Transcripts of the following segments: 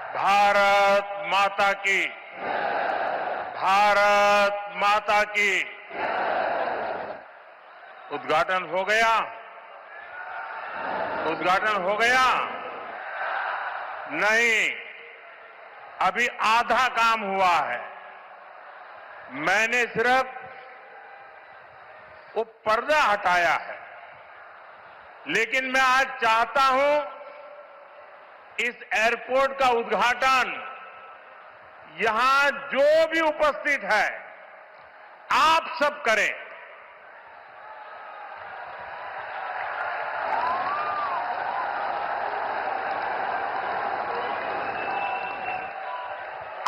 भारत माता की, भारत माता की। उद्घाटन हो गया, उद्घाटन हो गया? नहीं, अभी आधा काम हुआ है। मैंने सिर्फ वो पर्दा हटाया है, लेकिन मैं आज चाहता हूं इस एयरपोर्ट का उद्घाटन यहां जो भी उपस्थित है आप सब करें।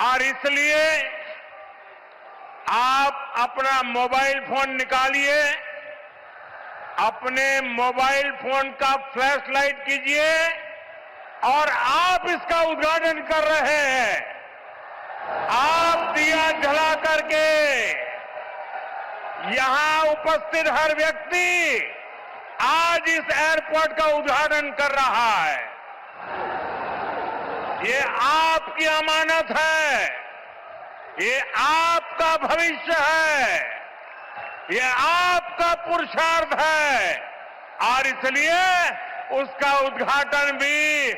और इसलिए आप अपना मोबाइल फोन निकालिए, अपने मोबाइल फोन का फ्लैश लाइट कीजिए और आप इसका उद्घाटन कर रहे हैं। आप दिया जला करके यहां उपस्थित हर व्यक्ति आज इस एयरपोर्ट का उद्घाटन कर रहा है। ये आपकी अमानत है, ये आपका भविष्य है, ये आपका पुरुषार्थ है और इसलिए उसका उद्घाटन भी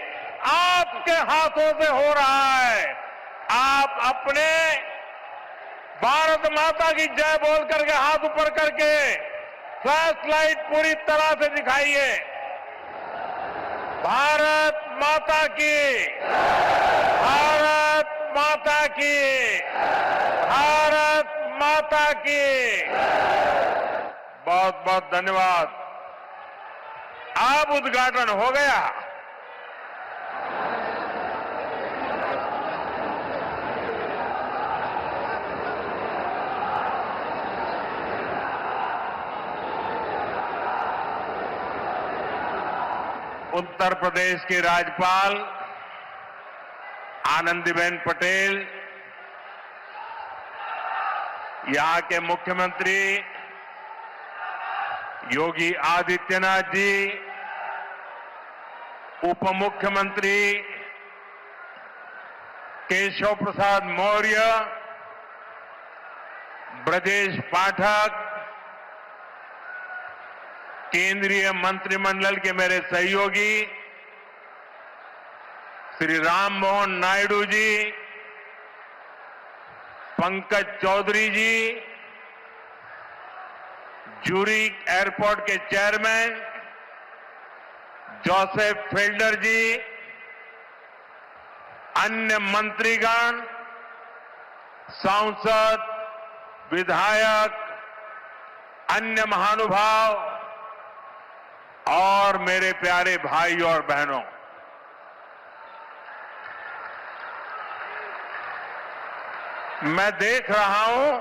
आपके हाथों से हो रहा है। आप अपने भारत माता की जय बोल करके हाथ ऊपर करके फ्लैश लाइट पूरी तरह से दिखाइए। भारत माता की, भारत माता की, भारत माता की। बहुत बहुत धन्यवाद। अब उद्घाटन हो गया। उत्तर प्रदेश के राज्यपाल आनंदीबेन पटेल, यहां के मुख्यमंत्री योगी आदित्यनाथ जी, उप मुख्यमंत्री केशव प्रसाद मौर्य, ब्रजेश पाठक, केंद्रीय मंत्रिमंडल के मेरे सहयोगी श्री राम मोहन नायडू जी, पंकज चौधरी जी, ज्यूरिक एयरपोर्ट के चेयरमैन जोसेफ फेल्डर जी, अन्य मंत्रीगण, सांसद, विधायक, अन्य महानुभाव और मेरे प्यारे भाई और बहनों, मैं देख रहा हूं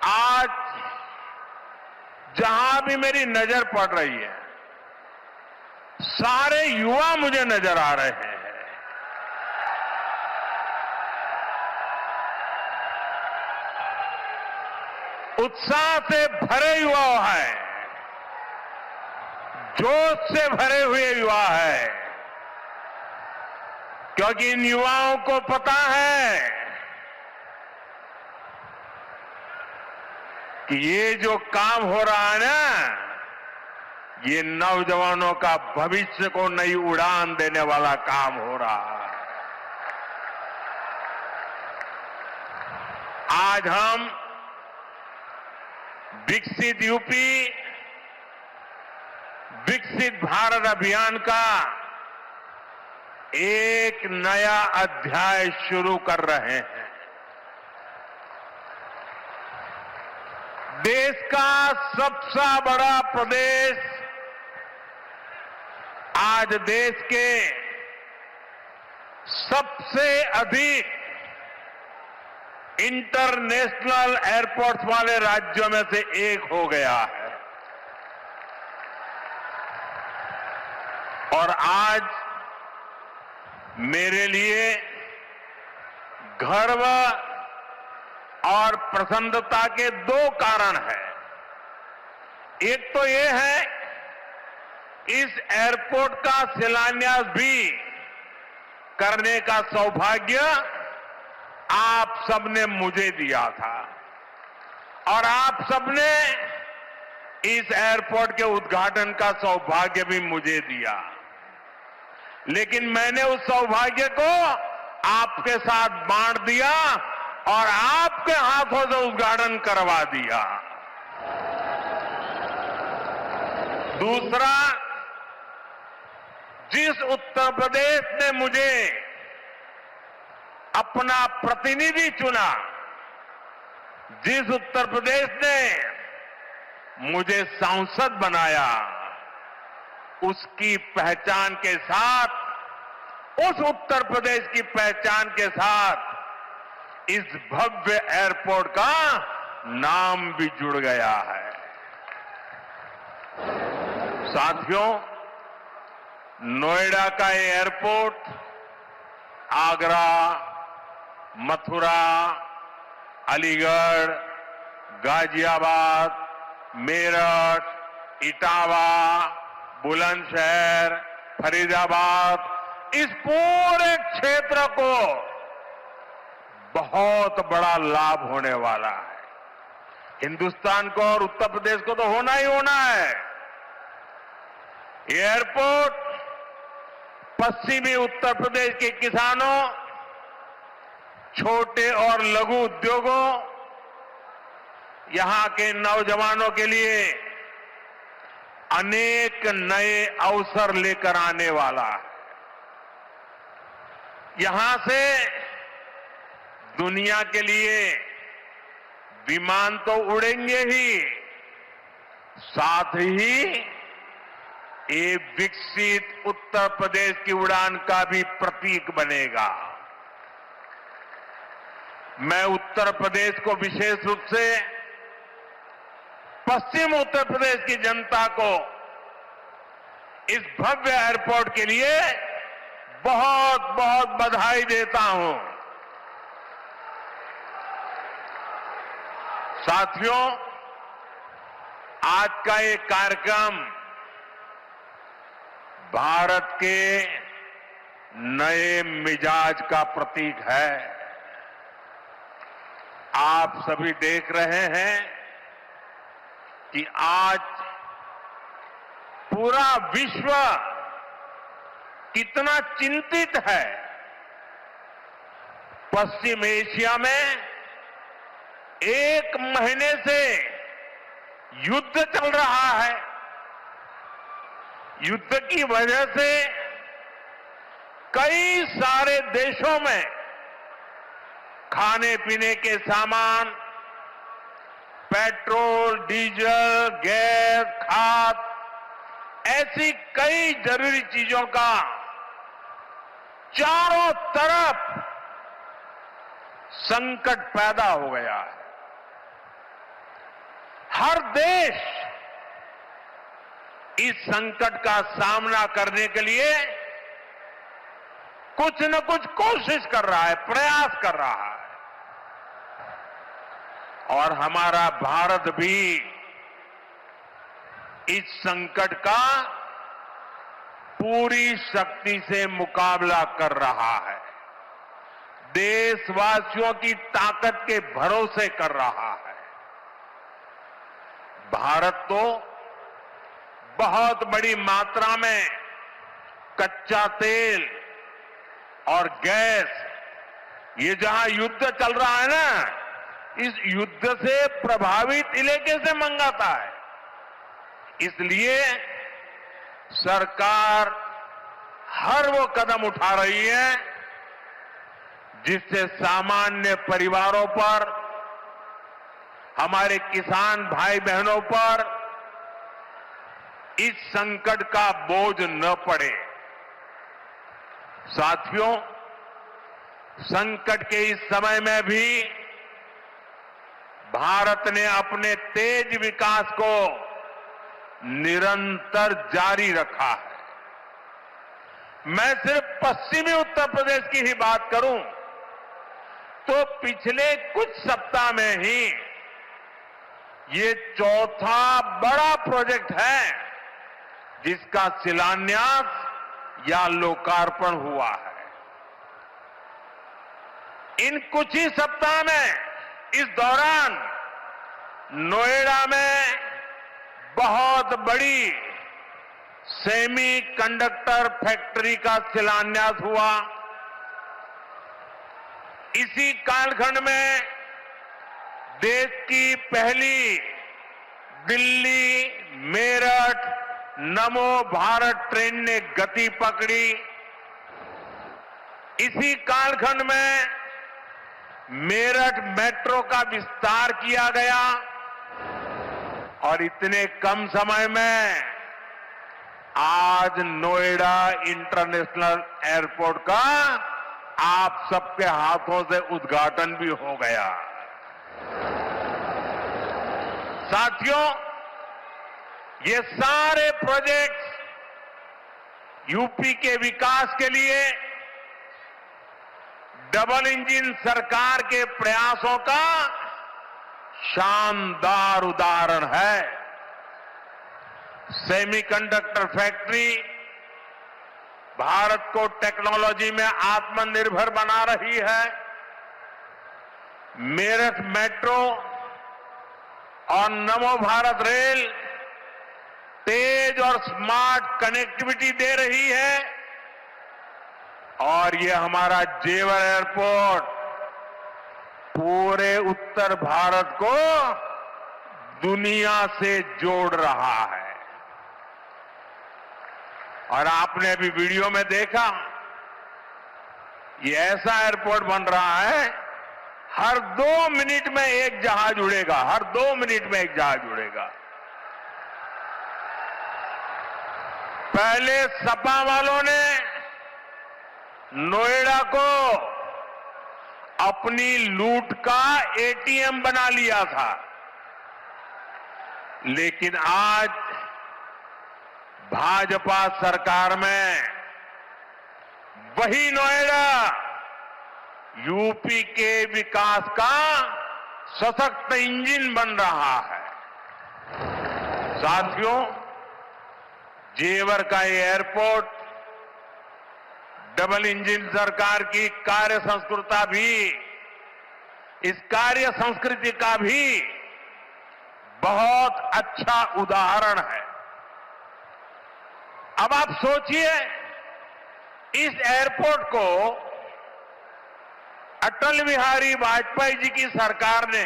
आज जहां भी मेरी नजर पड़ रही है सारे युवा मुझे नजर आ रहे हैं। उत्साह से भरे युवा हैं, जोश से भरे हुए युवा है, क्योंकि इन युवाओं को पता है कि ये जो काम हो रहा है ना, ये नौजवानों का भविष्य को नई उड़ान देने वाला काम हो रहा है। आज हम विकसित यूपी, विकसित भारत अभियान का एक नया अध्याय शुरू कर रहे हैं। देश का सबसे बड़ा प्रदेश आज देश के सबसे अधिक इंटरनेशनल एयरपोर्ट्स वाले राज्यों में से एक हो गया है। और आज मेरे लिए गर्व और प्रसन्नता के दो कारण हैं। एक तो ये है इस एयरपोर्ट का शिलान्यास भी करने का सौभाग्य आप सबने मुझे दिया था और आप सबने इस एयरपोर्ट के उद्घाटन का सौभाग्य भी मुझे दिया। लेकिन मैंने उस सौभाग्य को आपके साथ बांट दिया और आपके हाथों से उद्घाटन करवा दिया। दूसरा, जिस उत्तर प्रदेश ने मुझे अपना प्रतिनिधि चुना, जिस उत्तर प्रदेश ने मुझे सांसद बनाया, उसकी पहचान के साथ, उस उत्तर प्रदेश की पहचान के साथ इस भव्य एयरपोर्ट का नाम भी जुड़ गया है। साथियों, नोएडा का ये एयरपोर्ट आगरा, मथुरा, अलीगढ़, गाजियाबाद, मेरठ, इटावा, बुलंदशहर, फरीदाबाद, इस पूरे क्षेत्र को बहुत बड़ा लाभ होने वाला है। हिंदुस्तान को और उत्तर प्रदेश को तो होना ही होना है। एयरपोर्ट पश्चिमी उत्तर प्रदेश के किसानों, छोटे और लघु उद्योगों, यहां के नौजवानों के लिए अनेक नए अवसर लेकर आने वाला है। यहां से दुनिया के लिए विमान तो उड़ेंगे ही, साथ ही ये विकसित उत्तर प्रदेश की उड़ान का भी प्रतीक बनेगा। मैं उत्तर प्रदेश को विशेष रूप से पश्चिम उत्तर प्रदेश की जनता को इस भव्य एयरपोर्ट के लिए बहुत बहुत बधाई देता हूं। साथियों, आज का ये कार्यक्रम भारत के नए मिजाज का प्रतीक है। आप सभी देख रहे हैं कि आज पूरा विश्व कितना चिंतित है। पश्चिम एशिया में 1 महीने से युद्ध चल रहा है। युद्ध की वजह से कई सारे देशों में खाने पीने के सामान, पेट्रोल, डीजल, गैस, खाद, ऐसी कई जरूरी चीजों का चारों तरफ संकट पैदा हो गया है। हर देश इस संकट का सामना करने के लिए कुछ न कुछ कोशिश कर रहा है, प्रयास कर रहा है। और हमारा भारत भी इस संकट का पूरी शक्ति से मुकाबला कर रहा है, देशवासियों की ताकत के भरोसे कर रहा है। भारत तो बहुत बड़ी मात्रा में कच्चा तेल और गैस, ये जहां युद्ध चल रहा है ना, इस युद्ध से प्रभावित इलाके से मंगाता है। इसलिए सरकार हर वो कदम उठा रही है जिससे सामान्य परिवारों पर, हमारे किसान भाई बहनों पर इस संकट का बोझ न पड़े। साथियों, संकट के इस समय में भी भारत ने अपने तेज विकास को निरंतर जारी रखा है। मैं सिर्फ पश्चिमी उत्तर प्रदेश की ही बात करूं तो पिछले कुछ सप्ताह में ही ये चौथा बड़ा प्रोजेक्ट है जिसका शिलान्यास या लोकार्पण हुआ है। इन कुछ ही सप्ताह में इस दौरान नोएडा में बहुत बड़ी सेमीकंडक्टर फैक्ट्री का शिलान्यास हुआ। इसी कालखंड में देश की पहली दिल्ली मेरठ नमो भारत ट्रेन ने गति पकड़ी। इसी कालखंड में मेरठ मेट्रो का विस्तार किया गया और इतने कम समय में आज नोएडा इंटरनेशनल एयरपोर्ट का आप सबके हाथों से उद्घाटन भी हो गया। साथियों, ये सारे प्रोजेक्ट्स यूपी के विकास के लिए डबल इंजन सरकार के प्रयासों का शानदार उदाहरण है। सेमीकंडक्टर फैक्ट्री भारत को टेक्नोलॉजी में आत्मनिर्भर बना रही है। मेरठ मेट्रो और नमो भारत रेल तेज और स्मार्ट कनेक्टिविटी दे रही है और ये हमारा जेवर एयरपोर्ट पूरे उत्तर भारत को दुनिया से जोड़ रहा है। और आपने अभी वीडियो में देखा, ये ऐसा एयरपोर्ट बन रहा है, हर 2 मिनट में एक जहाज उड़ेगा, हर 2 मिनट में एक जहाज उड़ेगा। पहले सपा वालों ने नोएडा को अपनी लूट का एटीएम बना लिया था, लेकिन आज भाजपा सरकार में वही नोएडा यूपी के विकास का सशक्त इंजन बन रहा है। साथियों, जेवर का ये एयरपोर्ट डबल इंजन सरकार की कार्य संस्कृति भी, इस कार्य संस्कृति का भी बहुत अच्छा उदाहरण है। अब आप सोचिए, इस एयरपोर्ट को अटल बिहारी वाजपेयी जी की सरकार ने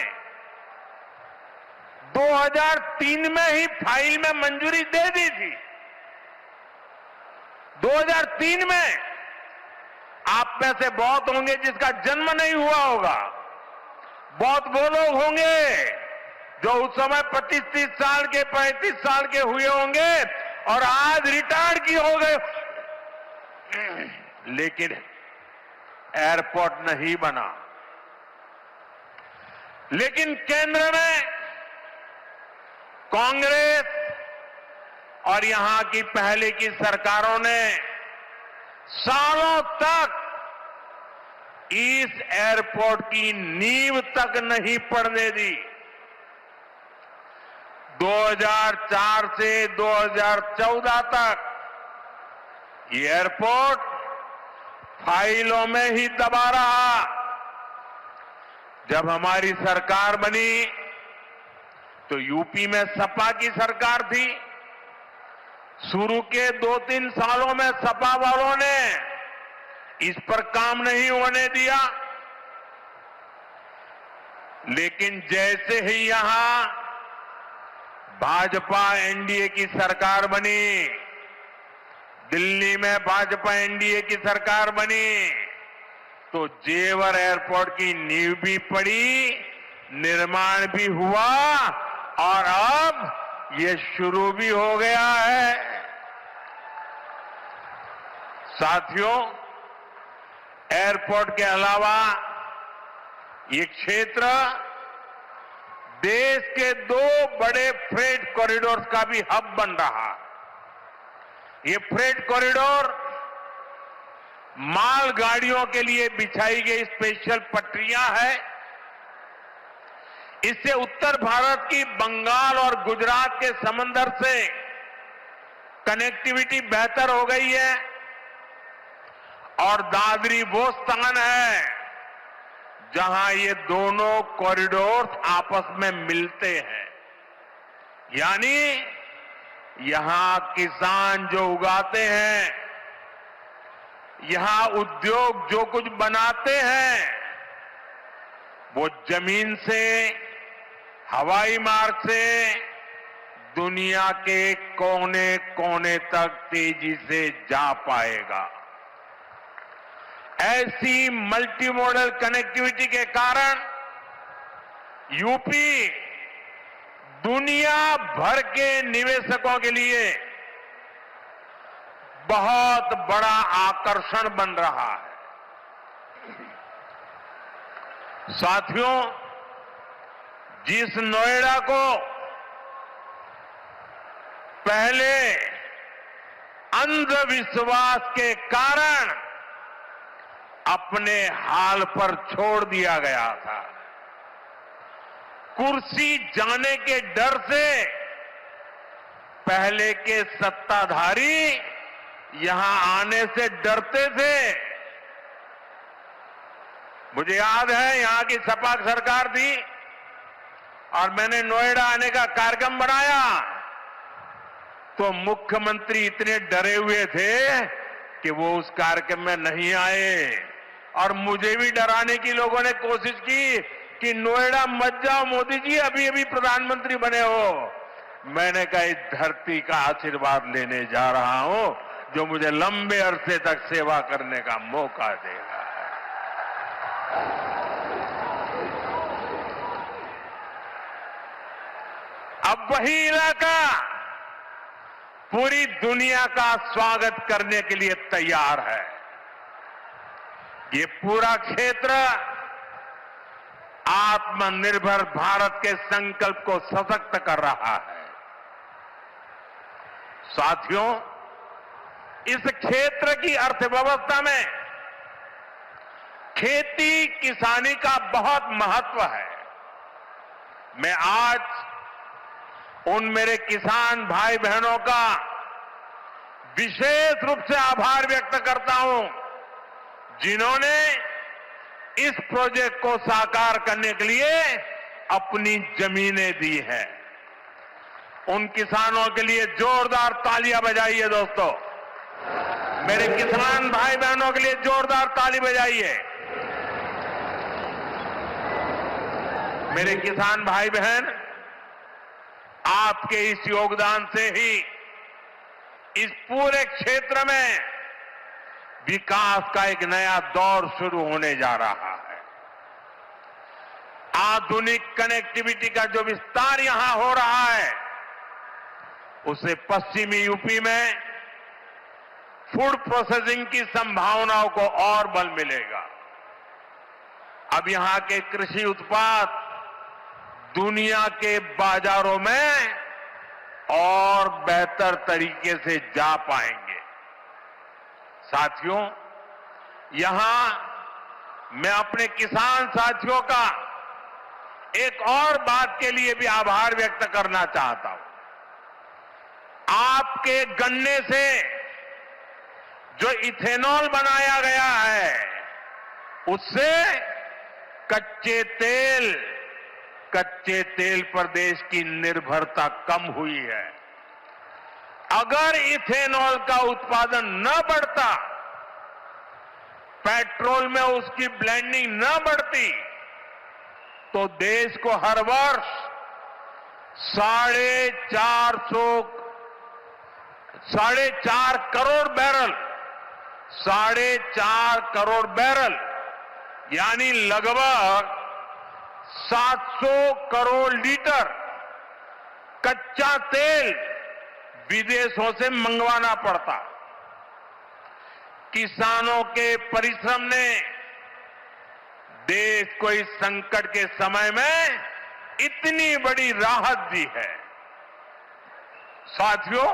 2003 में ही फाइल में मंजूरी दे दी थी। 2003 में आप में से बहुत होंगे जिसका जन्म नहीं हुआ होगा, बहुत वो लोग होंगे जो उस समय 25-30 साल के 35 साल के हुए होंगे और आज रिटायर की हो गए, लेकिन एयरपोर्ट नहीं बना। लेकिन केंद्र में कांग्रेस और यहां की पहले की सरकारों ने सालों तक इस एयरपोर्ट की नींव तक नहीं पड़ने दी। 2004 से 2014 तक ये एयरपोर्ट फाइलों में ही दबा रहा। जब हमारी सरकार बनी तो यूपी में सपा की सरकार थी। शुरू के 2-3 सालों में सपा वालों ने इस पर काम नहीं होने दिया, लेकिन जैसे ही यहां भाजपा एनडीए की सरकार बनी, दिल्ली में भाजपा एनडीए की सरकार बनी, तो जेवर एयरपोर्ट की नींव भी पड़ी, निर्माण भी हुआ और अब ये शुरू भी हो गया है। साथियों, एयरपोर्ट के अलावा ये क्षेत्र देश के 2 बड़े फ्रेट कॉरिडोर का भी हब बन रहा है। ये फ्रेट कॉरिडोर मालगाड़ियों के लिए बिछाई गई स्पेशल पटरियां हैं। इससे उत्तर भारत की बंगाल और गुजरात के समंदर से कनेक्टिविटी बेहतर हो गई है और दादरी वो स्थान है जहां ये दोनों कॉरिडोर आपस में मिलते हैं, यानी यहां किसान जो उगाते हैं, यहां उद्योग जो कुछ बनाते हैं, वो जमीन से, हवाई मार्ग से दुनिया के कोने कोने तक तेजी से जा पाएगा। ऐसी मल्टी मॉडल कनेक्टिविटी के कारण यूपी दुनिया भर के निवेशकों के लिए बहुत बड़ा आकर्षण बन रहा है। साथियों, जिस नोएडा को पहले अंधविश्वास के कारण अपने हाल पर छोड़ दिया गया था, कुर्सी जाने के डर से पहले के सत्ताधारी यहां आने से डरते थे। मुझे याद है यहां की सपा सरकार थी और मैंने नोएडा आने का कार्यक्रम बनाया तो मुख्यमंत्री इतने डरे हुए थे कि वो उस कार्यक्रम में नहीं आए और मुझे भी डराने की लोगों ने कोशिश की कि नोएडा मत जाओ मोदी जी, अभी अभी प्रधानमंत्री बने हो। मैंने कहा इस धरती का आशीर्वाद लेने जा रहा हूं जो मुझे लंबे अरसे तक सेवा करने का मौका देगा। अब वही इलाका पूरी दुनिया का स्वागत करने के लिए तैयार है। ये पूरा क्षेत्र आत्मनिर्भर भारत के संकल्प को सशक्त कर रहा है। साथियों, इस क्षेत्र की अर्थव्यवस्था में खेती किसानी का बहुत महत्व है। मैं आज उन मेरे किसान भाई बहनों का विशेष रूप से आभार व्यक्त करता हूं जिन्होंने इस प्रोजेक्ट को साकार करने के लिए अपनी जमीनें दी हैं। उन किसानों के लिए जोरदार तालियां बजाइए दोस्तों। मेरे किसान भाई बहनों के लिए जोरदार ताली बजाइए। मेरे किसान भाई बहन, आपके इस योगदान से ही इस पूरे क्षेत्र में विकास का एक नया दौर शुरू होने जा रहा है। आधुनिक कनेक्टिविटी का जो विस्तार यहां हो रहा है उससे पश्चिमी यूपी में फूड प्रोसेसिंग की संभावनाओं को और बल मिलेगा। अब यहां के कृषि उत्पाद दुनिया के बाजारों में और बेहतर तरीके से जा पाएंगे। साथियों, यहां मैं अपने किसान साथियों का एक और बात के लिए भी आभार व्यक्त करना चाहता हूं। आपके गन्ने से जो इथेनॉल बनाया गया है उससे कच्चे तेल पर देश की निर्भरता कम हुई है। अगर इथेनॉल का उत्पादन न बढ़ता, पेट्रोल में उसकी ब्लेंडिंग न बढ़ती, तो देश को हर वर्ष 4.5 करोड़ बैरल 4.5 करोड़ बैरल यानी लगभग 700 करोड़ लीटर कच्चा तेल विदेशों से मंगवाना पड़ता। किसानों के परिश्रम ने देश को इस संकट के समय में इतनी बड़ी राहत दी है। साथियों,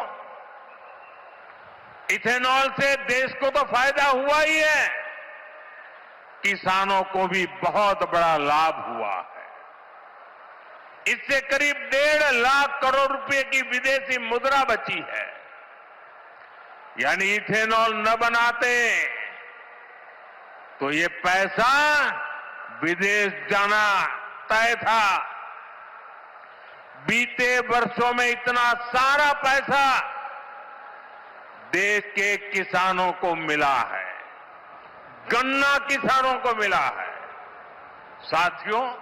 इथेनॉल से देश को तो फायदा हुआ ही है, किसानों को भी बहुत बड़ा लाभ हुआ है। इससे करीब 1.5 लाख करोड़ रुपए की विदेशी मुद्रा बची है। यानी इथेनॉल न बनाते तो ये पैसा विदेश जाना तय था। बीते वर्षों में इतना सारा पैसा देश के किसानों को मिला है, गन्ना किसानों को मिला है। साथियों,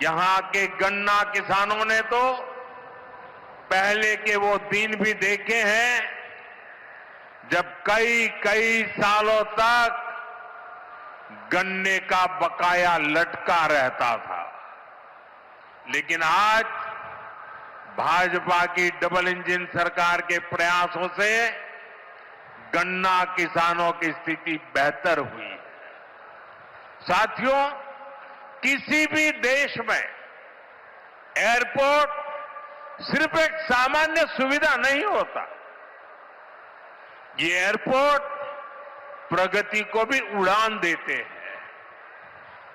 यहां के गन्ना किसानों ने तो पहले के वो दिन भी देखे हैं जब कई कई सालों तक गन्ने का बकाया लटका रहता था। लेकिन आज भाजपा की डबल इंजन सरकार के प्रयासों से गन्ना किसानों की स्थिति बेहतर हुई है। साथियों, किसी भी देश में एयरपोर्ट सिर्फ एक सामान्य सुविधा नहीं होता। ये एयरपोर्ट प्रगति को भी उड़ान देते हैं।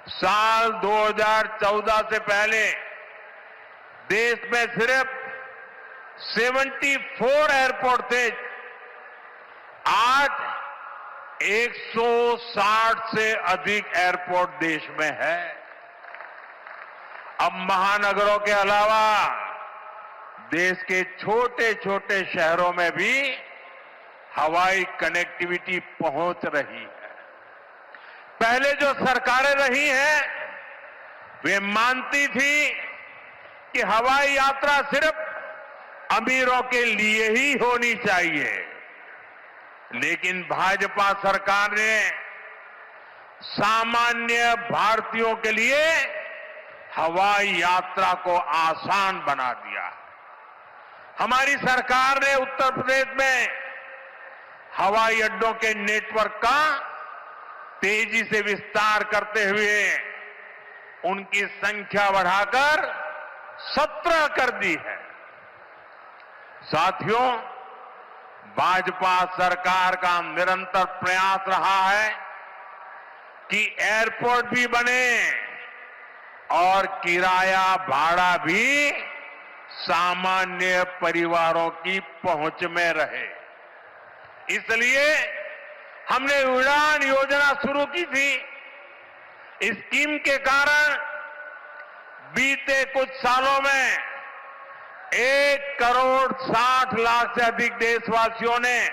साल 2014 से पहले देश में सिर्फ 74 एयरपोर्ट थे। आज 160 से अधिक एयरपोर्ट देश में है। अब महानगरों के अलावा देश के छोटे छोटे शहरों में भी हवाई कनेक्टिविटी पहुंच रही है। पहले जो सरकारें रही हैं, वे मानती थी कि हवाई यात्रा सिर्फ अमीरों के लिए ही होनी चाहिए। लेकिन भाजपा सरकार ने सामान्य भारतीयों के लिए हवाई यात्रा को आसान बना दिया। हमारी सरकार ने उत्तर प्रदेश में हवाई अड्डों के नेटवर्क का तेजी से विस्तार करते हुए उनकी संख्या बढ़ाकर 17 कर दी है। साथियों, भाजपा सरकार का निरंतर प्रयास रहा है कि एयरपोर्ट भी बने और किराया भाड़ा भी सामान्य परिवारों की पहुंच में रहे। इसलिए हमने उड़ान योजना शुरू की थी। इस स्कीम के कारण बीते कुछ सालों में 1,60,00,000 से अधिक देशवासियों ने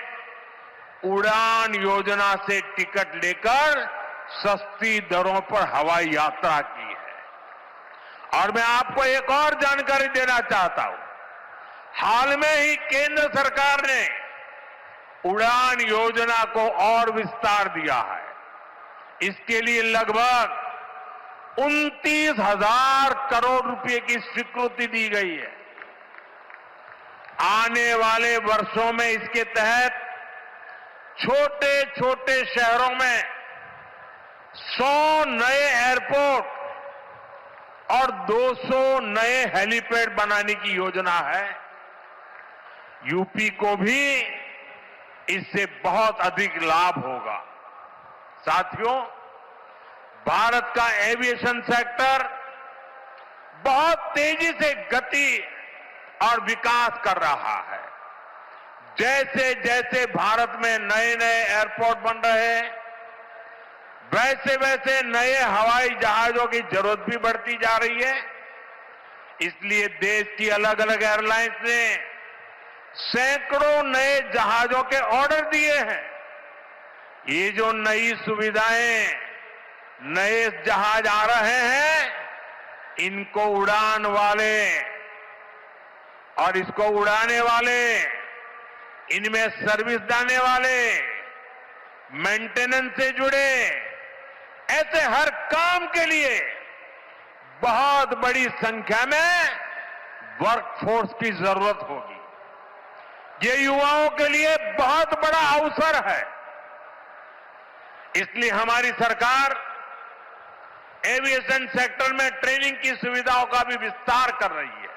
उड़ान योजना से टिकट लेकर सस्ती दरों पर हवाई यात्रा की है। और मैं आपको एक और जानकारी देना चाहता हूं। हाल में ही केंद्र सरकार ने उड़ान योजना को और विस्तार दिया है। इसके लिए लगभग 29,000 करोड़ रुपए की स्वीकृति दी गई है। आने वाले वर्षों में इसके तहत छोटे छोटे शहरों में 100 नए एयरपोर्ट और 200 नए हेलीपैड बनाने की योजना है। यूपी को भी इससे बहुत अधिक लाभ होगा। साथियों, भारत का एविएशन सेक्टर बहुत तेजी से गति और विकास कर रहा है। जैसे जैसे भारत में नए नए एयरपोर्ट बन रहे हैं, वैसे वैसे नए हवाई जहाजों की जरूरत भी बढ़ती जा रही है। इसलिए देश की अलग अलग एयरलाइंस ने सैकड़ों नए जहाजों के ऑर्डर दिए हैं। ये जो नई सुविधाएं, नए जहाज आ रहे हैं, इनको उड़ान वाले और इसको उड़ाने वाले, इनमें सर्विस देने वाले, मेंटेनेंस से जुड़े, ऐसे हर काम के लिए बहुत बड़ी संख्या में वर्कफोर्स की जरूरत होगी। ये युवाओं के लिए बहुत बड़ा अवसर है। इसलिए हमारी सरकार एविएशन सेक्टर में ट्रेनिंग की सुविधाओं का भी विस्तार कर रही है।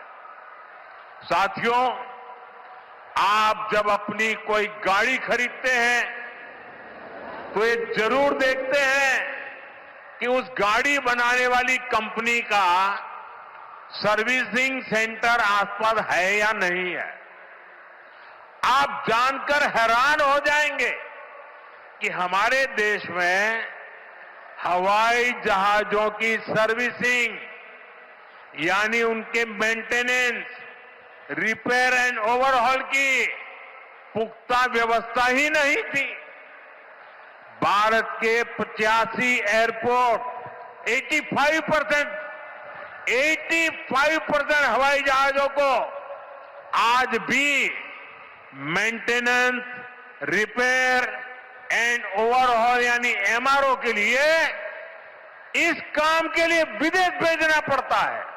साथियों, आप जब अपनी कोई गाड़ी खरीदते हैं तो ये जरूर देखते हैं कि उस गाड़ी बनाने वाली कंपनी का सर्विसिंग सेंटर आसपास है या नहीं है। आप जानकर हैरान हो जाएंगे कि हमारे देश में हवाई जहाजों की सर्विसिंग यानी उनके मेंटेनेंस, रिपेयर एंड ओवरहॉल की पुख्ता व्यवस्था ही नहीं थी। भारत के 85 एयरपोर्ट 85% हवाई जहाजों को आज भी मेंटेनेंस, रिपेयर एंड ओवरहॉल यानी एमआरओ के लिए इस काम के लिए विदेश भेजना पड़ता है।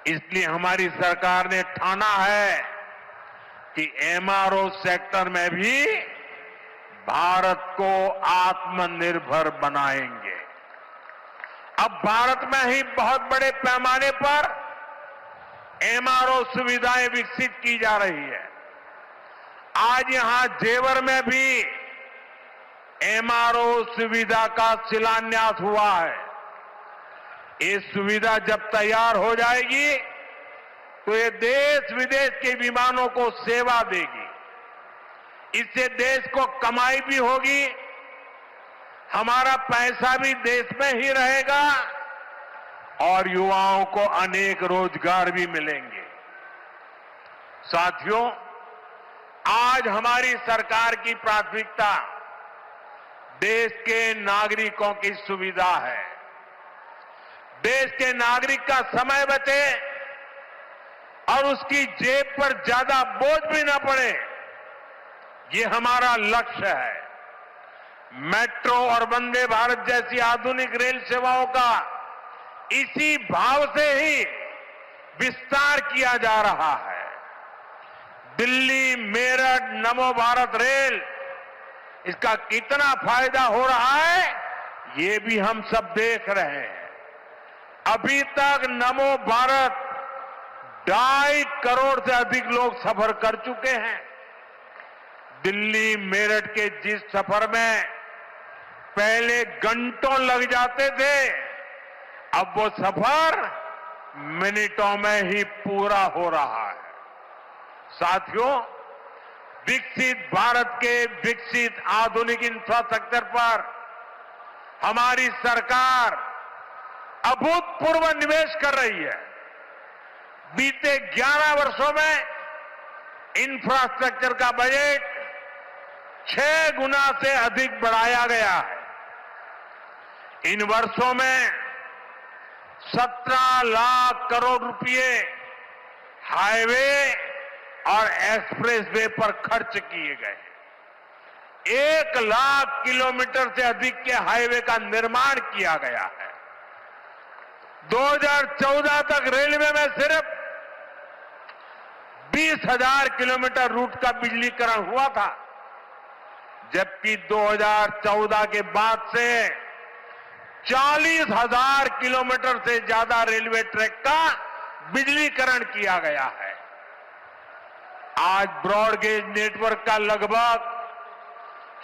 इसलिए हमारी सरकार ने ठाना है कि एमआरओ सेक्टर में भी भारत को आत्मनिर्भर बनाएंगे। अब भारत में ही बहुत बड़े पैमाने पर एमआरओ सुविधाएं विकसित की जा रही है। आज यहां जेवर में भी एमआरओ सुविधा का शिलान्यास हुआ है। ये सुविधा जब तैयार हो जाएगी तो ये देश विदेश के विमानों को सेवा देगी। इससे देश को कमाई भी होगी, हमारा पैसा भी देश में ही रहेगा और युवाओं को अनेक रोजगार भी मिलेंगे। साथियों, आज हमारी सरकार की प्राथमिकता देश के नागरिकों की सुविधा है। देश के नागरिक का समय बचे और उसकी जेब पर ज्यादा बोझ भी न पड़े, ये हमारा लक्ष्य है। मेट्रो और वंदे भारत जैसी आधुनिक रेल सेवाओं का इसी भाव से ही विस्तार किया जा रहा है। दिल्ली मेरठ नमो भारत रेल, इसका कितना फायदा हो रहा है ये भी हम सब देख रहे हैं। अभी तक नमो भारत 2.5 करोड़ से अधिक लोग सफर कर चुके हैं। दिल्ली मेरठ के जिस सफर में पहले घंटों लग जाते थे, अब वो सफर मिनटों में ही पूरा हो रहा है। साथियों, विकसित भारत के विकसित आधुनिक इंफ्रास्ट्रक्चर पर हमारी सरकार अभूतपूर्व निवेश कर रही है। बीते 11 वर्षों में इंफ्रास्ट्रक्चर का बजट 6 गुना से अधिक बढ़ाया गया है। इन वर्षों में 17 लाख करोड़ रुपए हाईवे और एक्सप्रेसवे पर खर्च किए गए। 1 लाख किलोमीटर से अधिक के हाईवे का निर्माण किया गया है। 2014 तक रेलवे में सिर्फ 20,000 किलोमीटर रूट का बिजलीकरण हुआ था, जबकि 2014 के बाद से 40,000 किलोमीटर से ज्यादा रेलवे ट्रैक का बिजलीकरण किया गया है। आज ब्रॉडगेज नेटवर्क का लगभग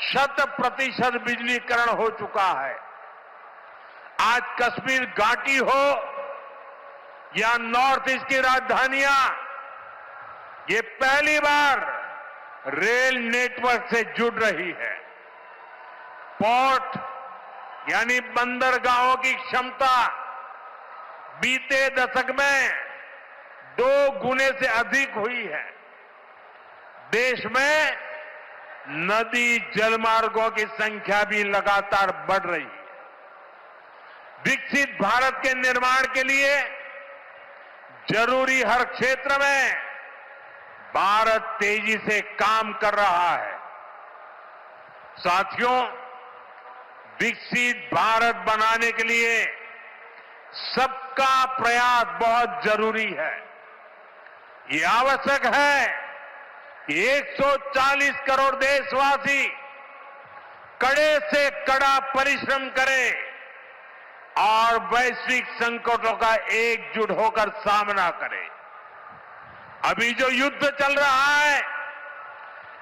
100% बिजलीकरण हो चुका है। आज कश्मीर घाटी हो या नॉर्थ ईस्ट की राजधानियां, ये पहली बार रेल नेटवर्क से जुड़ रही है। पोर्ट यानी बंदरगाहों की क्षमता बीते दशक में 2 गुने से अधिक हुई है। देश में नदी जलमार्गों की संख्या भी लगातार बढ़ रही है। विकसित भारत के निर्माण के लिए जरूरी हर क्षेत्र में भारत तेजी से काम कर रहा है। साथियों, विकसित भारत बनाने के लिए सबका प्रयास बहुत जरूरी है। ये आवश्यक है कि 140 करोड़ देशवासी कड़े से कड़ा परिश्रम करें और वैश्विक संकटों का एकजुट होकर सामना करें। अभी जो युद्ध चल रहा है,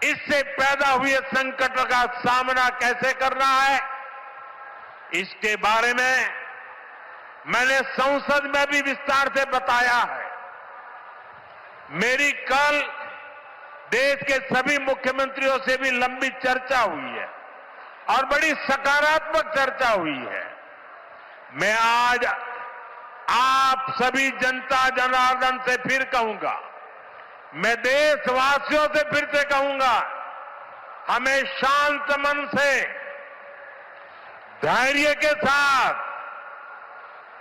इससे पैदा हुए संकट का सामना कैसे करना है, इसके बारे में मैंने संसद में भी विस्तार से बताया है। मेरी कल देश के सभी मुख्यमंत्रियों से भी लंबी चर्चा हुई है और बड़ी सकारात्मक चर्चा हुई है। मैं आज आप सभी जनता जनार्दन से फिर कहूंगा, मैं देशवासियों से फिर से कहूंगा, हमें शांत मन से, धैर्य के साथ,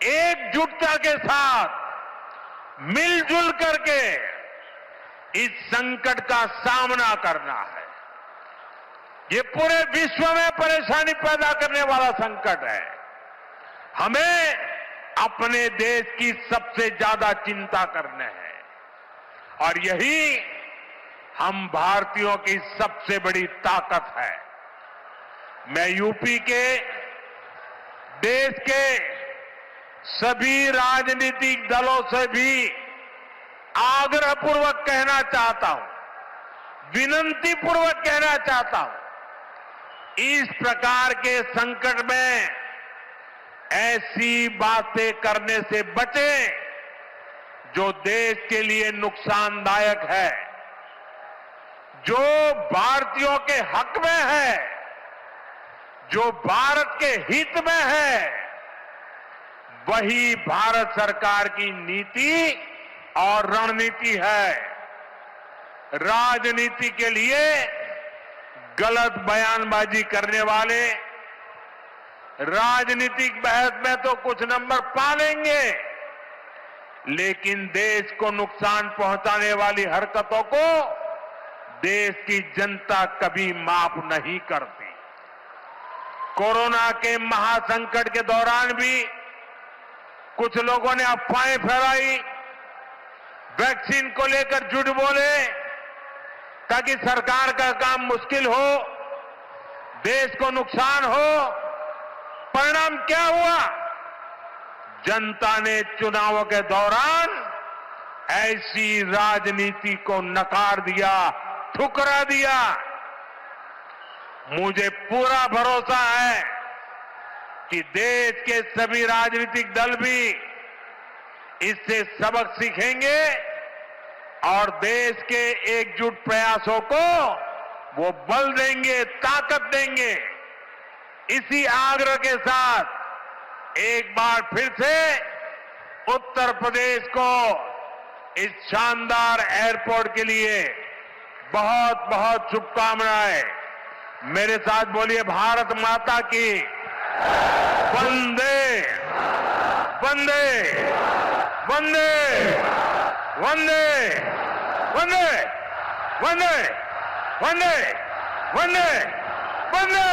एकजुटता के साथ, मिलजुल करके इस संकट का सामना करना है। ये पूरे विश्व में परेशानी पैदा करने वाला संकट है। हमें अपने देश की सबसे ज्यादा चिंता करना है और यही हम भारतीयों की सबसे बड़ी ताकत है। मैं यूपी के, देश के सभी राजनीतिक दलों से भी आग्रहपूर्वक कहना चाहता हूं, विनती पूर्वक कहना चाहता हूं, इस प्रकार के संकट में ऐसी बातें करने से बचें जो देश के लिए नुकसानदायक है, जो भारतीयों के हक में है, जो भारत के हित में है, वही भारत सरकार की नीति और रणनीति है। राजनीति के लिए गलत बयानबाजी करने वाले राजनीतिक बहस में तो कुछ नंबर पा लेंगे, लेकिन देश को नुकसान पहुंचाने वाली हरकतों को देश की जनता कभी माफ नहीं करती। कोरोना के महासंकट के दौरान भी कुछ लोगों ने अफवाहें फैलाई, वैक्सीन को लेकर झूठ बोले ताकि सरकार का काम मुश्किल हो, देश को नुकसान हो। परिणाम क्या हुआ? जनता ने चुनावों के दौरान ऐसी राजनीति को नकार दिया, ठुकरा दिया। मुझे पूरा भरोसा है कि देश के सभी राजनीतिक दल भी इससे सबक सीखेंगे और देश के एकजुट प्रयासों को वो बल देंगे, ताकत देंगे। इसी आग्रह के साथ एक बार फिर से उत्तर प्रदेश को इस शानदार एयरपोर्ट के लिए बहुत बहुत शुभकामनाएं। मेरे साथ बोलिए, भारत माता की वंदे वंदे वंदे वंदे वंदे वंदे वंदे वंदे वंदे।